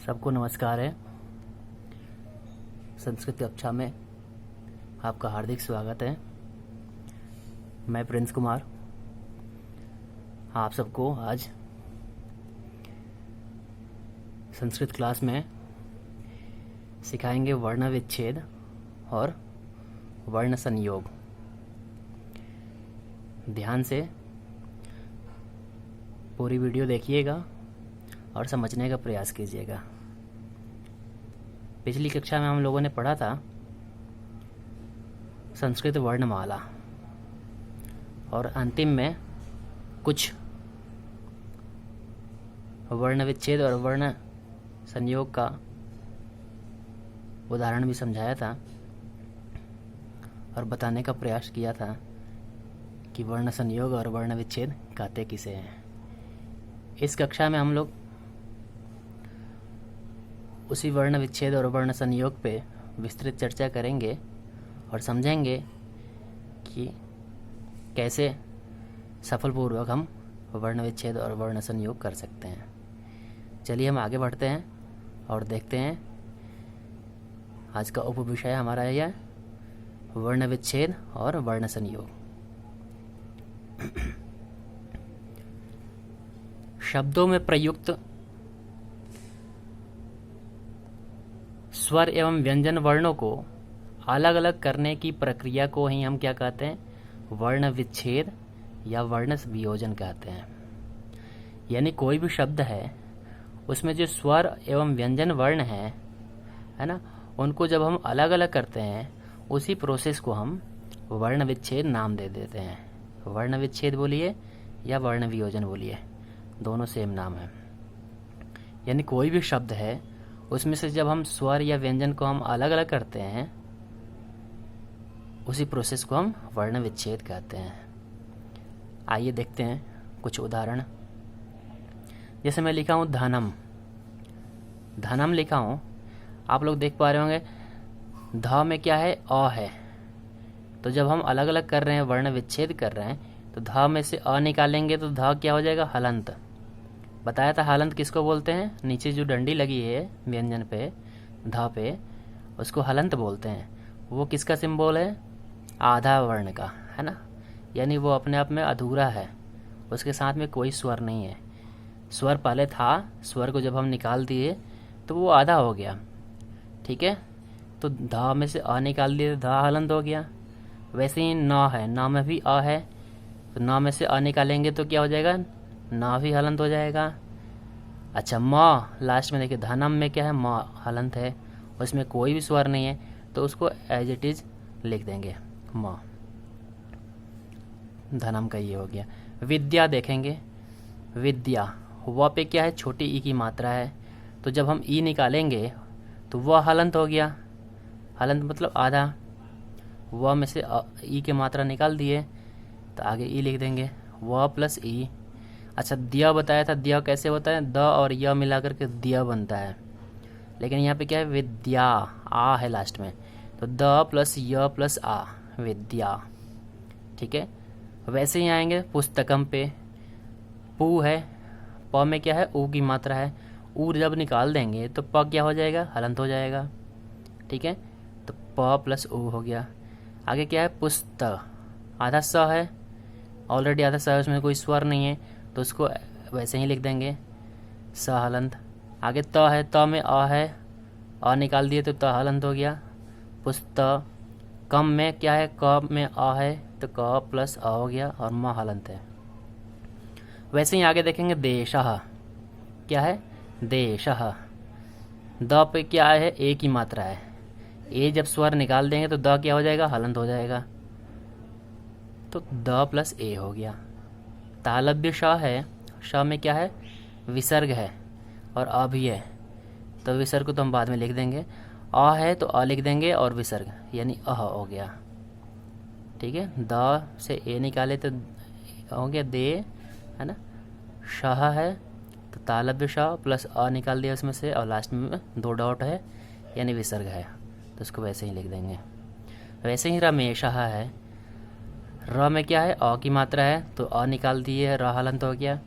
सबको नमस्कार है। संस्कृत कक्षा में आपका हार्दिक स्वागत है। मैं प्रिंस कुमार आप सबको आज संस्कृत क्लास में सिखाएंगे वर्ण विच्छेद और वर्ण संयोग। ध्यान से पूरी वीडियो देखिएगा और समझने का प्रयास कीजिएगा। पिछली कक्षा में हम लोगों ने पढ़ा था संस्कृत वर्णमाला और अंतिम में कुछ वर्ण विच्छेद और वर्ण संयोग का उदाहरण भी समझाया था और बताने का प्रयास किया था कि वर्ण संयोग और वर्ण विच्छेद कहते किसे हैं। इस कक्षा में हम लोग उसी वर्ण विच्छेद और वर्ण संयोग पे विस्तृत चर्चा करेंगे और समझेंगे कि कैसे सफलपूर्वक हम वर्ण विच्छेद और वर्ण संयोग कर सकते हैं। चलिए हम आगे बढ़ते हैं और देखते हैं। आज का उपविषय हमारा यह वर्ण विच्छेद और वर्ण संयोग। शब्दों में प्रयुक्त स्वर एवं व्यंजन वर्णों को अलग अलग करने की प्रक्रिया को ही हम क्या कहते हैं? वर्ण विच्छेद या वर्ण वियोजन कहते हैं। यानी कोई भी शब्द है उसमें जो स्वर एवं व्यंजन वर्ण है ना, उनको जब हम अलग अलग करते हैं उसी प्रोसेस को हम वर्ण विच्छेद नाम दे देते हैं। वर्ण विच्छेद बोलिए या वर्ण वियोजन बोलिए, दोनों सेम नाम है। यानी कोई भी शब्द है उसमें से जब हम स्वर या व्यंजन को हम अलग अलग करते हैं उसी प्रोसेस को हम वर्ण विच्छेद कहते हैं। आइए देखते हैं कुछ उदाहरण। जैसे मैं लिखा हूँ धनम, धनम लिखा हूँ, आप लोग देख पा रहे होंगे ध में क्या है? अ है। तो जब हम अलग अलग कर रहे हैं, वर्ण विच्छेद कर रहे हैं, तो ध में से अ निकालेंगे तो ध क्या हो जाएगा? हलंत। बताया था हलंत किसको बोलते हैं? नीचे जो डंडी लगी है व्यंजन पे, ध पे, उसको हलंत बोलते हैं। वो किसका सिंबल है? आधा वर्ण का, है ना। यानी वो अपने आप में अधूरा है, उसके साथ में कोई स्वर नहीं है। स्वर पहले था, स्वर को जब हम निकाल दिए तो वो आधा हो गया। ठीक है, तो ध में से अ निकाल दिए तो ध हलंत हो गया। वैसे ही न है, न में भी अ है, तो न में से अ निकालेंगे तो क्या हो जाएगा? न भी हलंत हो जाएगा। अच्छा, म लास्ट में देखिए, धनम में क्या है? म हलंत है, उसमें कोई भी स्वर नहीं है, तो उसको एज इट इज लिख देंगे म। धनम का ये हो गया। विद्या देखेंगे, विद्या, व पे क्या है? छोटी ई की मात्रा है, तो जब हम ई निकालेंगे तो वह हलंत हो गया। हलंत मतलब आधा। व में से ई की मात्रा निकाल दिए तो आगे ई लिख देंगे, व प्लस ई। अच्छा, दिया बताया था, दिया कैसे होता है? द और य मिलाकर के दिया बनता है, लेकिन यहाँ पे क्या है? विद्या, आ है लास्ट में, तो द प्लस य प्लस आ, विद्या। ठीक है, वैसे ही आएंगे पुस्तकम पे, पू है, प में क्या है? ऊ की मात्रा है, ऊ जब निकाल देंगे तो प क्या हो जाएगा? हलंत हो जाएगा। ठीक है, तो प प्लस ऊ हो गया। आगे क्या है? पुस्तक, आधा स है, ऑलरेडी आधा स है, उसमें कोई स्वर नहीं है, तो उसको वैसे ही लिख देंगे स हलंत। आगे त है, त में अ है, अ निकाल दिए तो त हलंत हो गया। पुस्तक। कम में क्या है? क में अ है, तो क प्लस अ हो गया और म हलंत है। वैसे ही आगे देखेंगे देशः, क्या है? देशः। द पे क्या है? ए की मात्रा है, ए जब स्वर निकाल देंगे तो द क्या हो जाएगा? हलंत हो जाएगा, तो द प्लस ए हो गया। तालव्य श है, श में क्या है? विसर्ग है और अ भी है, तो विसर्ग को तो हम बाद में लिख देंगे। अ है तो अ लिख देंगे और विसर्ग यानी अह हो गया। ठीक है, द से ए निकाले तो हो गया दे, है ना। शाह है तो तालव्य शाह प्लस अ निकाल दिया उसमें से, और लास्ट में 2 डॉट है यानी विसर्ग है, तो उसको वैसे ही लिख देंगे। वैसे ही रमेशः है, र में क्या है? अ की मात्रा है, तो अ निकाल दिए, र हलंत हो गया।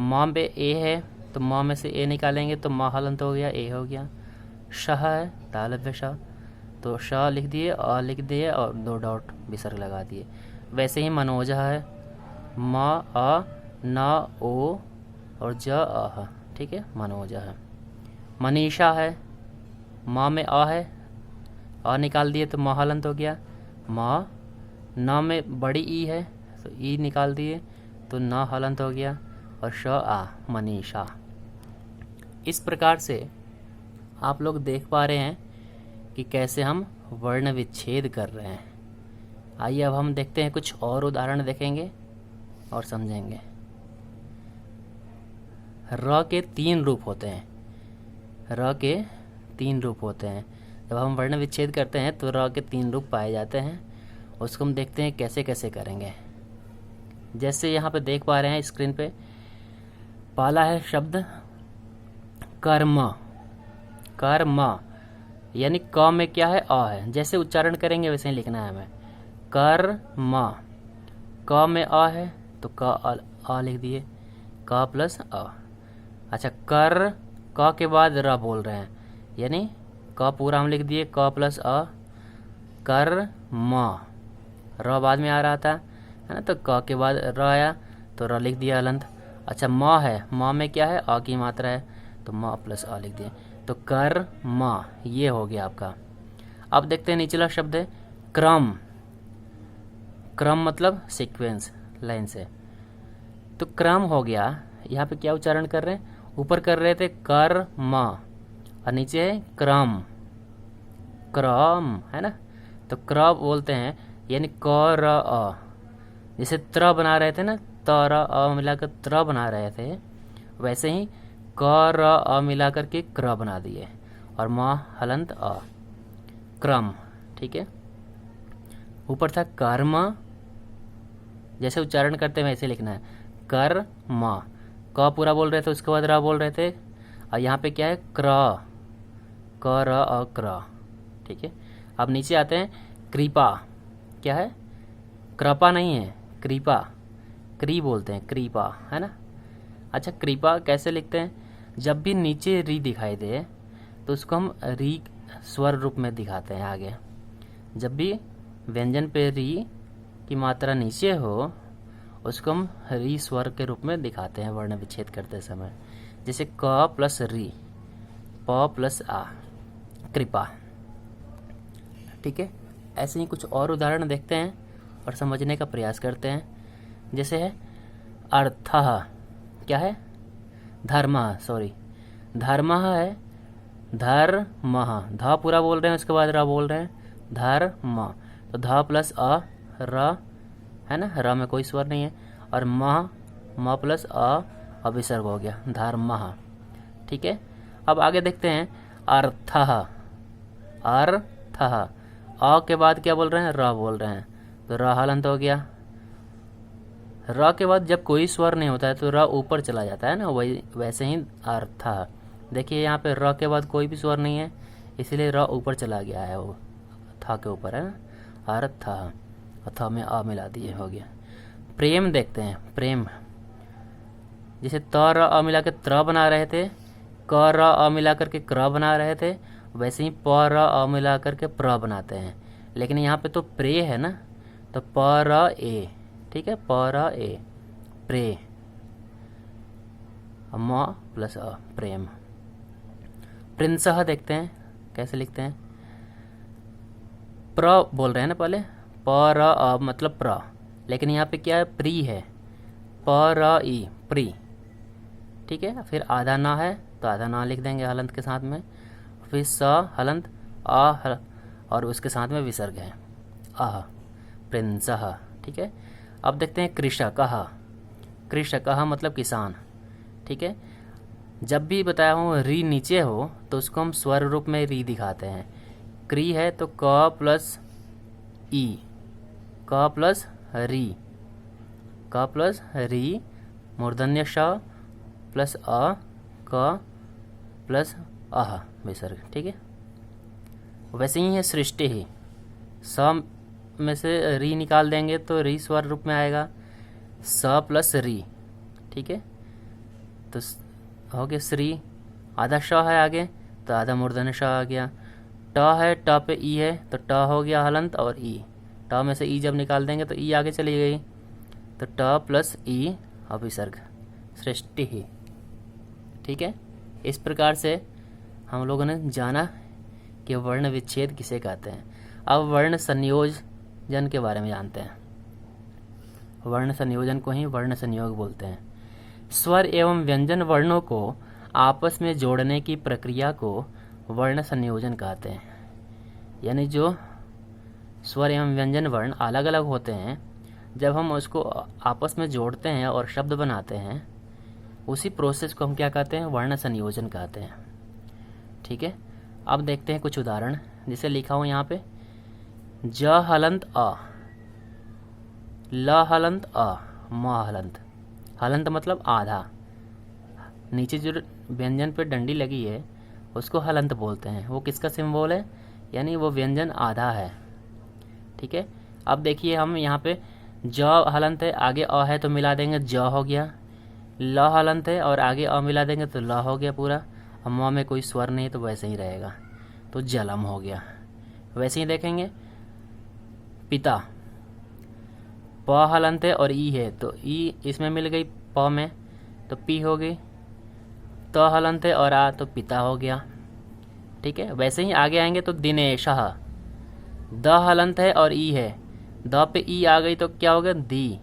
म पे ए है तो म में से ए निकालेंगे तो म हलंत हो गया, ए हो गया। शाह है तालव्य शाह, तो शाह लिख दिए, अ लिख दिए और 2 डॉट विसर्ग लगा दिए। वैसे ही मनोजा है, म अ न ओ और ज अह, ठीक है, मनोजा है। मनीषा है, म में अ है, अ निकाल दिए तो म हलंत हो गया। म न में बड़ी ई है तो ई निकाल दिए तो न हलंत हो गया। और श आ, मनीषा। इस प्रकार से आप लोग देख पा रहे हैं कि कैसे हम वर्ण विच्छेद कर रहे हैं। आइए अब हम देखते हैं, कुछ और उदाहरण देखेंगे और समझेंगे। र के 3 रूप होते हैं, र के 3 रूप होते हैं। जब हम वर्ण विच्छेद करते हैं तो र के 3 रूप पाए जाते हैं। उसको हम देखते हैं कैसे कैसे करेंगे। जैसे यहाँ पे देख पा रहे हैं स्क्रीन पे, पहला है शब्द कर्म। कर्म यानी क में क्या है, अ है। जैसे उच्चारण करेंगे वैसे ही लिखना है हमें। कर्म, क में अ है तो क अ लिख दिए, क प्लस अ। अच्छा, कर, क के बाद र बोल रहे हैं, यानी क पूरा हम लिख दिए, क प्लस अ। कर म, र बाद में आ रहा था, है ना, तो क के बाद र आया तो र लिख दिया हलंत। अच्छा, म है, म में क्या है, अ की मात्रा है तो म प्लस अ लिख दिए, तो कर म, ये हो गया आपका। अब देखते हैं निचला शब्द है क्रम। क्रम मतलब सीक्वेंस, लाइन से, तो क्रम हो गया। यहाँ पे क्या उच्चारण कर रहे हैं, ऊपर कर रहे थे कर म और नीचे है क्रम, क्रम, है ना, तो क्र बोलते हैं, यानी क र अ। जैसे त्र बना रहे थे ना, त र अ मिलाकर त्र बना रहे थे, वैसे ही क र अ मिलाकर के क्र बना दिए और म हलंत अ, क्रम। ठीक है, ऊपर था कर्म, जैसे उच्चारण करते हैं वैसे लिखना है, कर म, क पूरा बोल रहे थे उसके बाद र बोल रहे थे, और यहाँ पे क्या है क्र, क र अ क्र। ठीक है, अब नीचे आते हैं कृपा। क्या है, कृपा नहीं है, कृपा, क्री बोलते हैं, कृपा, है ना। अच्छा, कृपा कैसे लिखते हैं, जब भी नीचे री दिखाई दे तो उसको हम री स्वर रूप में दिखाते हैं आगे। जब भी व्यंजन पे री की मात्रा नीचे हो उसको हम री स्वर के रूप में दिखाते हैं वर्ण विच्छेद करते समय। जैसे क प्लस री, प प्लस आ, कृपा। ठीक है, ऐसे ही कुछ और उदाहरण देखते हैं और समझने का प्रयास करते हैं। जैसे है अर्थः, क्या है, धर्म, सॉरी, धर्म है, धर्म, ध पूरा बोल रहे हैं उसके बाद र बोल रहे हैं, धर्म, तो ध प्लस अ, र, है ना, र में कोई स्वर नहीं है, और म प्लस अ विसर्ग हो गया, धर्मः। ठीक है, अब आगे देखते हैं अर्थः। अर्थः, अ के बाद क्या बोल रहे हैं, र बोल रहे हैं, तो र हलंत हो गया। र के बाद जब कोई स्वर नहीं होता है तो र ऊपर चला जाता है ना, वही वैसे ही अर्थः। देखिए यहाँ पे र के बाद कोई भी स्वर नहीं है, इसलिए र ऊपर चला गया है, वो था के ऊपर है ना, अर्थः, अथ में आ मिला दिए, हो गया। प्रेम देखते हैं, प्रेम, जैसे त र अ मिला के त्र बना रहे थे, क र अ मिला करके क्र बना रहे थे, वैसे ही प र अ मिला करके प्र बनाते हैं। लेकिन यहाँ पे तो प्रे है ना, तो प र ए, ठीक है, प र ए, प्रे, म प्लस अ, प्रेम। प्रिंसह देखते हैं कैसे लिखते हैं, प्र बोल रहे हैं ना पहले, प र अ मतलब प्र, लेकिन यहाँ पे क्या है, प्री है, प र ई, प्री। ठीक है, फिर आधा ना है तो आधा ना लिख देंगे हलंत के साथ में, फिर स हलंत आ और उसके साथ में विसर्ग है, आह, प्रिंसह। ठीक है, अब देखते हैं कृषकः। कृषकः मतलब किसान। ठीक है, जब भी बताया हूँ री नीचे हो तो उसको हम स्वर रूप में री दिखाते हैं। क्री है तो क प्लस ई, क प्लस री, क प्लस री, मूर्धन्य श प्लस अ, क प्लस अह विसर्ग। ठीक है, वैसे ही है सृष्टि ही, स में से री निकाल देंगे तो री स्वर रूप में आएगा, स प्लस री। ठीक है, तो हो गया श्री, आधा श है आगे तो आधा मूर्धन्य श आ गया। ट है, ट पे ई है तो ट हो गया हलंत और ई, ट में से ई जब निकाल देंगे तो ई आगे चली गई, तो ट प्लस ई अभिसर्ग सृष्टि ही। ठीक है, इस प्रकार से हम लोगों ने जाना कि वर्ण विच्छेद किसे कहते हैं। अब वर्ण संयोजन के बारे में जानते हैं। वर्ण संयोजन को ही वर्ण संयोग बोलते हैं। स्वर एवं व्यंजन वर्णों को आपस में जोड़ने की प्रक्रिया को वर्ण संयोजन कहते हैं। यानी जो स्वर एवं व्यंजन वर्ण अलग अलग होते हैं, जब हम उसको आपस में जोड़ते हैं और शब्द बनाते हैं, उसी प्रोसेस को हम क्या कहते हैं, वर्ण संयोजन कहते हैं। ठीक है, अब देखते हैं कुछ उदाहरण। जिसे लिखा हो यहाँ पे, ज हलंत अ, ल हलंत अ, म हलंत। हलंत मतलब आधा, नीचे जो व्यंजन पे डंडी लगी है उसको हलंत बोलते हैं। वो किसका सिंबल है, यानी वो व्यंजन आधा है। ठीक है, अब देखिए हम यहाँ पे ज हलंत है, आगे अ है तो मिला देंगे ज हो गया। ल हलंत है और आगे अ मिला देंगे तो ल हो गया पूरा। और म में कोई स्वर नहीं तो वैसे ही रहेगा, तो जलम हो गया। वैसे ही देखेंगे पिता, प हलंत है और ई है तो ई इसमें मिल गई प में तो पी हो गई। त हलंत है और आ तो पिता हो गया। ठीक है, वैसे ही आगे आएंगे तो दिनेशः, द हलंत है और ई है, द पे ई आ गई तो क्या हो गया दी,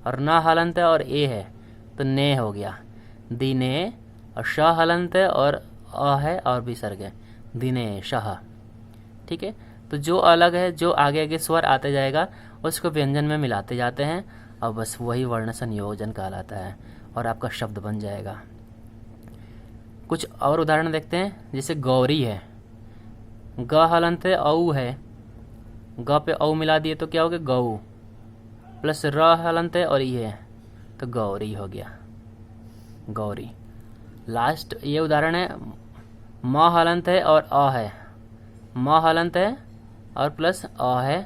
और न हलंत है और ए है तो ने हो गया दिने, और श हलंत है और अ है और विसर्ग है दिनेशः। ठीक है, तो जो अलग है, जो आगे आगे स्वर आते जाएगा उसको व्यंजन में मिलाते जाते हैं और बस वही वर्ण संयोजन कहलाता है और आपका शब्द बन जाएगा। कुछ और उदाहरण देखते हैं। जैसे गौरी है, ग हलंत है औ है, ग पे औ मिला दिए तो क्या हो गया गौ, प्लस र हलंत है और ई है तो गौरी हो गया गौरी। लास्ट ये उदाहरण है, म हलंत है और अ है, म हलंत है और प्लस अ है,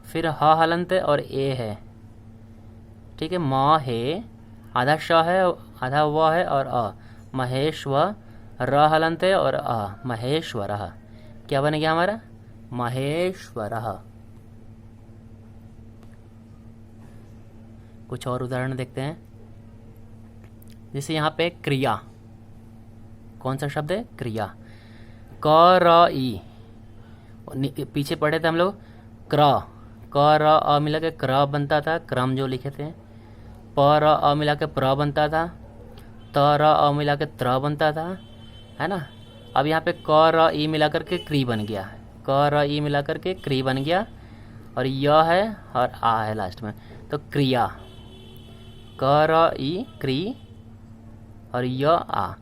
फिर ह हलंत है और ए है। ठीक है, म है, आधा श है आधा व है और अ, महेश्वर, र हलंत है और अ, महेश्वरः। क्या बन गया हमारा महेश्वरः। कुछ और उदाहरण देखते हैं। जैसे यहाँ पे क्रिया, कौन सा शब्द है क्रिया, क र ई, पीछे पढ़े थे हम लोग क्र, क र अ मिला के क्र बनता था, क्रम जो लिखे थे। प र अ मिला के प्र बनता था, त र अ मिला के त्र बनता था, है ना। अब यहाँ पे क र ई मिला करके क्री बन गया, क र ई मिला करके क्री बन गया, और य है और आ है लास्ट में तो क्रिया, क र ई क्री और य आ।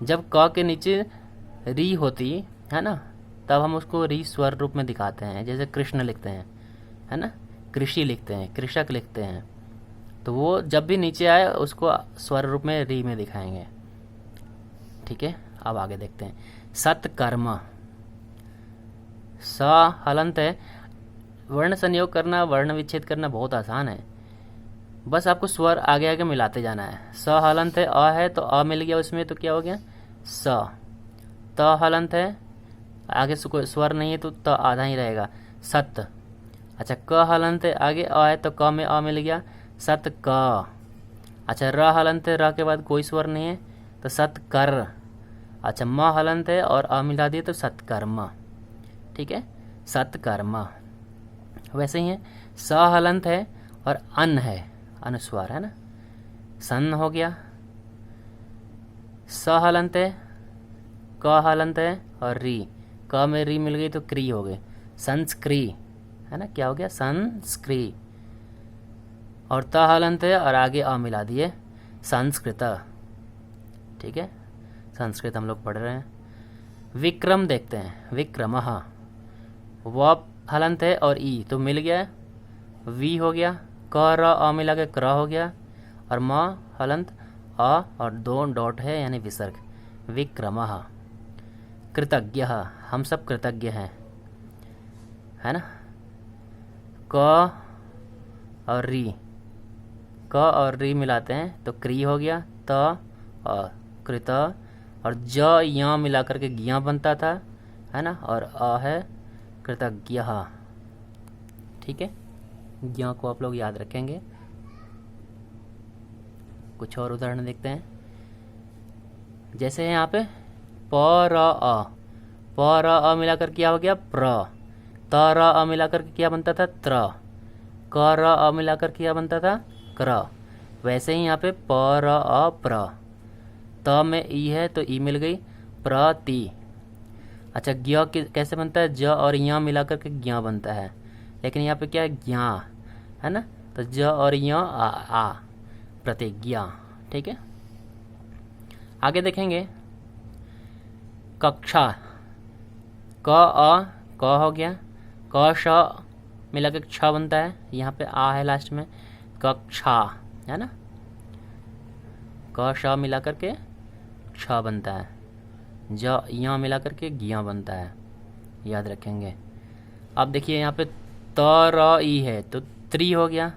जब क के नीचे री होती है ना, तब हम उसको री स्वर रूप में दिखाते हैं। जैसे कृष्ण लिखते हैं, है ना, कृषि लिखते हैं, कृषक लिखते हैं, तो वो जब भी नीचे आए उसको स्वर रूप में री में दिखाएंगे। ठीक है, अब आगे देखते हैं। सत्कर्म, स हलंत है। वर्ण संयोग करना, वर्ण विच्छेद करना बहुत आसान है, बस आपको स्वर आगे आगे मिलाते जाना है। स हलंत है, अ है तो अ मिल गया उसमें तो क्या हो गया स। त हलंत है, आगे से कोई स्वर नहीं है तो त आधा ही रहेगा सत। अच्छा, क हलंत है, आगे अ है तो क में अ मिल गया सत क। अच्छा, र हलंत है, र के बाद कोई स्वर नहीं है तो सत कर। अच्छा, म हलंत है और अ मिला दिए तो सत्कर्म। ठीक है, सत्कर्म। वैसे ही है, स हलंत है और अन है, अनुस्वार है ना, सन हो गया। स हलंत है, क हलंत है और री, क में री मिल गई तो क्री हो गई संस्क्री, है ना, क्या हो गया संस्क्री। और त हलंत है और आगे अ मिला दिए संस्कृत। ठीक है, संस्कृत हम लोग पढ़ रहे हैं। विक्रम देखते हैं, विक्रमः, व हलंत है और ई तो मिल गया वी हो गया, क र अ मिला के क्र हो गया, और म हलंत अ और दो डॉट है यानी विसर्ग, विक्रमः। कृतज्ञ, हम सब कृतज्ञ हैं, है ना, क और री क और री मिलाते हैं तो क्री हो गया, त और कृत, और ज या मिला करके ज्ञ बनता था, है ना, और अ है कृतज्ञ। ठीक है, ज्ञ को आप लोग याद रखेंगे। कुछ और उदाहरण देखते हैं। जैसे यहाँ पे प र अ, प र अ मिलाकर क्या हो गया प्र, त र अ मिलाकर के क्या बनता था त्र, क र अ मिलाकर क्या बनता था क्र। वैसे ही यहाँ पे प र अ प्र, त में ई है तो ई मिल गई, प्रति। अच्छा, ज्ञ कैसे बनता है, ज और य मिलाकर के ज्ञ बनता है, लेकिन यहाँ पे क्या है ज्ञा, है ना, तो ज और य आ प्रतिज्ञा। ठीक है, आगे देखेंगे कक्षा, क अ क हो गया, क श मिला के छ बनता है, यहाँ पे आ है लास्ट में, कक्षा, है ना, क श मिला करके छ बनता है, ज या मिला करके ज्ञ बनता है, याद रखेंगे। अब देखिए यहाँ पे त र ई है तो त्रि हो गया,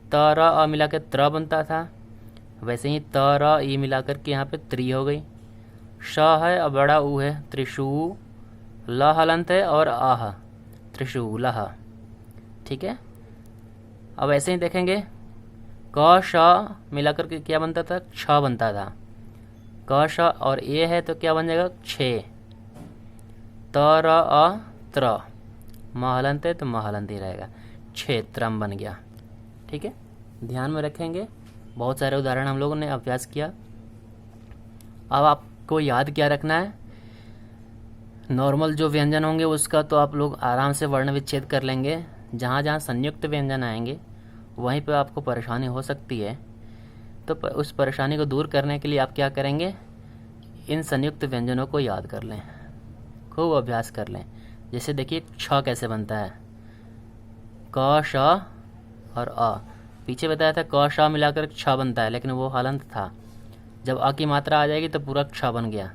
त र अ मिला के त्र बनता था, वैसे ही त र ई मिला करके यहाँ पे त्रि हो गई। श है और बड़ा ऊ है, त्रिशू, ल हलंत है और आह त्रिशूलः। ठीक है, अब ऐसे ही देखेंगे क श मिलाकर के क्या बनता था छ बनता था, क श और ए है तो क्या बन जाएगा छे, त र अ त्र, म हलंत है तो म हलंत ही रहेगा, क्षेत्रम बन गया। ठीक है, ध्यान में रखेंगे। बहुत सारे उदाहरण हम लोगों ने अभ्यास किया। अब आपको याद क्या रखना है, नॉर्मल जो व्यंजन होंगे उसका तो आप लोग आराम से वर्ण विच्छेद कर लेंगे, जहाँ जहाँ संयुक्त व्यंजन आएंगे वहीं पे आपको परेशानी हो सकती है, तो उस परेशानी को दूर करने के लिए आप क्या करेंगे, इन संयुक्त व्यंजनों को याद कर लें, खूब अभ्यास कर लें। जैसे देखिए छ कैसे बनता है, क श और अ, पीछे बताया था क श मिलाकर छ बनता है, लेकिन वो हलंत था, जब अ की मात्रा आ जाएगी तो पूरा क्ष बन गया,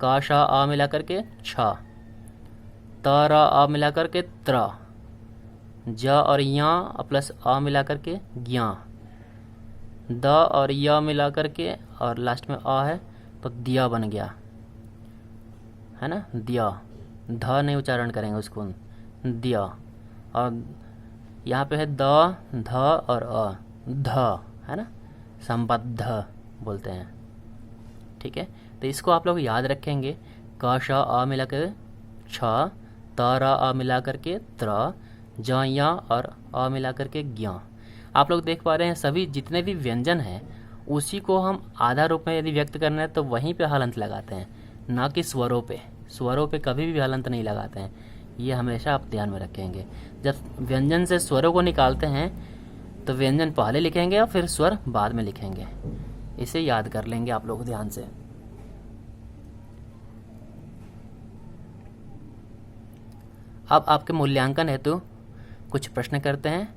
क श अ मिलाकर के छ, त र अ मिलाकर के त्र, ज और य प्लस अ मिलाकर के ज्ञ, द और य मिलाकर के और लास्ट में अ है तो दिया बन गया, है ना, दिया, ध नहीं उच्चारण करेंगे उसको, दिया। और यहाँ पे है द, ध और अ, ध, है ना, संबद्ध बोलते हैं। ठीक है, तो इसको आप लोग याद रखेंगे, क श अ मिला कर छ, त र अ मिला करके त्र, ज य और अ मिला करके ज्ञ। आप लोग देख पा रहे हैं सभी जितने भी व्यंजन हैं उसी को हम आधा रूप में यदि व्यक्त करना है तो वहीं पे हलंत लगाते हैं, ना कि स्वरों पे। स्वरों पे कभी भी हलंत नहीं लगाते हैं, ये हमेशा आप ध्यान में रखेंगे। जब व्यंजन से स्वरों को निकालते हैं तो व्यंजन पहले लिखेंगे और फिर स्वर बाद में लिखेंगे, इसे याद कर लेंगे आप लोग ध्यान से। अब आपके मूल्यांकन हेतु कुछ प्रश्न करते हैं।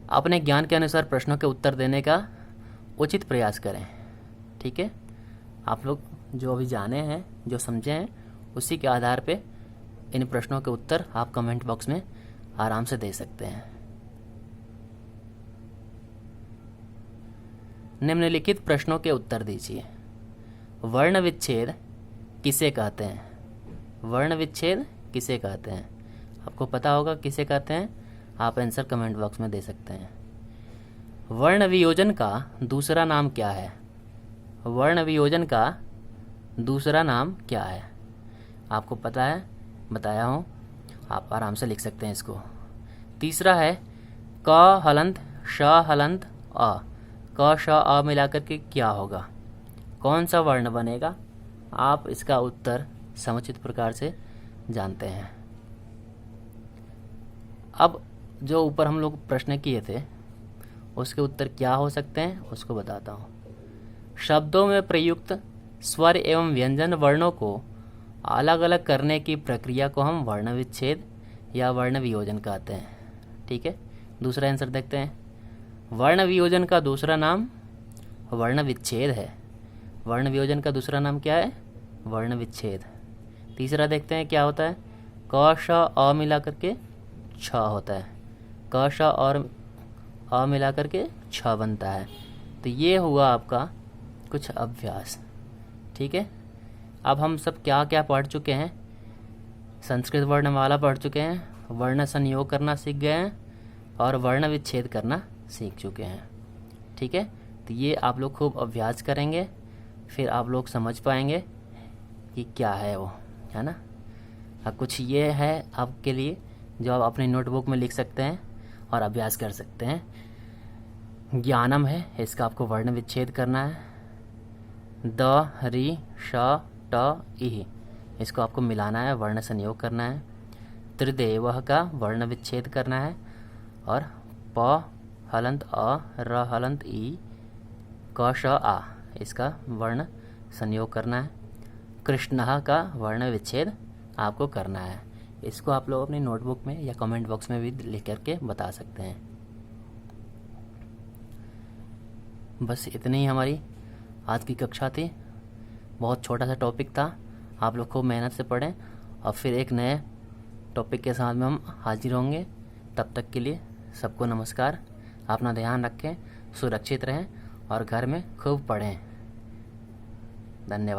अपने ज्ञान के अनुसार प्रश्नों के उत्तर देने का उचित प्रयास करें। ठीक है, आप लोग जो अभी जाने हैं, जो समझे हैं, उसी के आधार पे इन प्रश्नों के उत्तर आप कमेंट बॉक्स में आराम से दे सकते हैं। निम्नलिखित प्रश्नों के उत्तर दीजिए। वर्ण विच्छेद किसे कहते हैं? वर्ण विच्छेद किसे कहते हैं? आपको पता होगा किसे कहते हैं, आप आंसर कमेंट बॉक्स में दे सकते हैं। वर्ण वियोजन का दूसरा नाम क्या है? वर्ण वियोजन का दूसरा नाम क्या है? आपको पता है, बताया हूँ, आप आराम से लिख सकते हैं इसको। तीसरा है क हलंत श हलंत अ, क श अ मिलाकर के क्या होगा, कौन सा वर्ण बनेगा? आप इसका उत्तर समुचित प्रकार से जानते हैं। अब जो ऊपर हम लोग प्रश्न किए थे उसके उत्तर क्या हो सकते हैं उसको बताता हूँ। शब्दों में प्रयुक्त स्वर एवं व्यंजन वर्णों को अलग अलग करने की प्रक्रिया को हम वर्ण विच्छेद या वर्ण वियोजन कहते हैं। ठीक है, दूसरा आंसर देखते हैं। वर्ण वियोजन का दूसरा नाम वर्ण विच्छेद है। वर्ण वियोजन का दूसरा नाम क्या है? वर्ण विच्छेद। तीसरा देखते हैं क्या होता है। क श अ मिला करके छ होता है। क श और अ मिला करके छ बनता है। तो ये हुआ आपका कुछ अभ्यास। ठीक है, अब हम सब क्या क्या पढ़ चुके हैं। संस्कृत वर्णमाला पढ़ चुके हैं, वर्ण संयोग करना सीख गए हैं और वर्ण विच्छेद करना सीख चुके हैं। ठीक है, तो ये आप लोग खूब अभ्यास करेंगे, फिर आप लोग समझ पाएंगे कि क्या है वो, है ना। अब कुछ ये है आपके लिए जो आप अपनी नोटबुक में लिख सकते हैं और अभ्यास कर सकते हैं। ज्ञानम है, इसका आपको वर्ण विच्छेद करना है। द, रि, श, ट, इ, इसको आपको मिलाना है, वर्ण संयोग करना है। त्रिदेवः का वर्ण विच्छेद करना है। और प हलंत अ, र हलंत ई, क श आ, इसका वर्ण संयोग करना है। कृष्णः का वर्ण विच्छेद आपको करना है। इसको आप लोग अपनी नोटबुक में या कमेंट बॉक्स में भी लिख करके बता सकते हैं। बस इतनी ही हमारी आज की कक्षा थी। बहुत छोटा सा टॉपिक था, आप लोग खूब मेहनत से पढ़ें और फिर एक नए टॉपिक के साथ में हम हाजिर होंगे। तब तक के लिए सबको नमस्कार। अपना ध्यान रखें, सुरक्षित रहें और घर में खूब पढ़ें। धन्यवाद।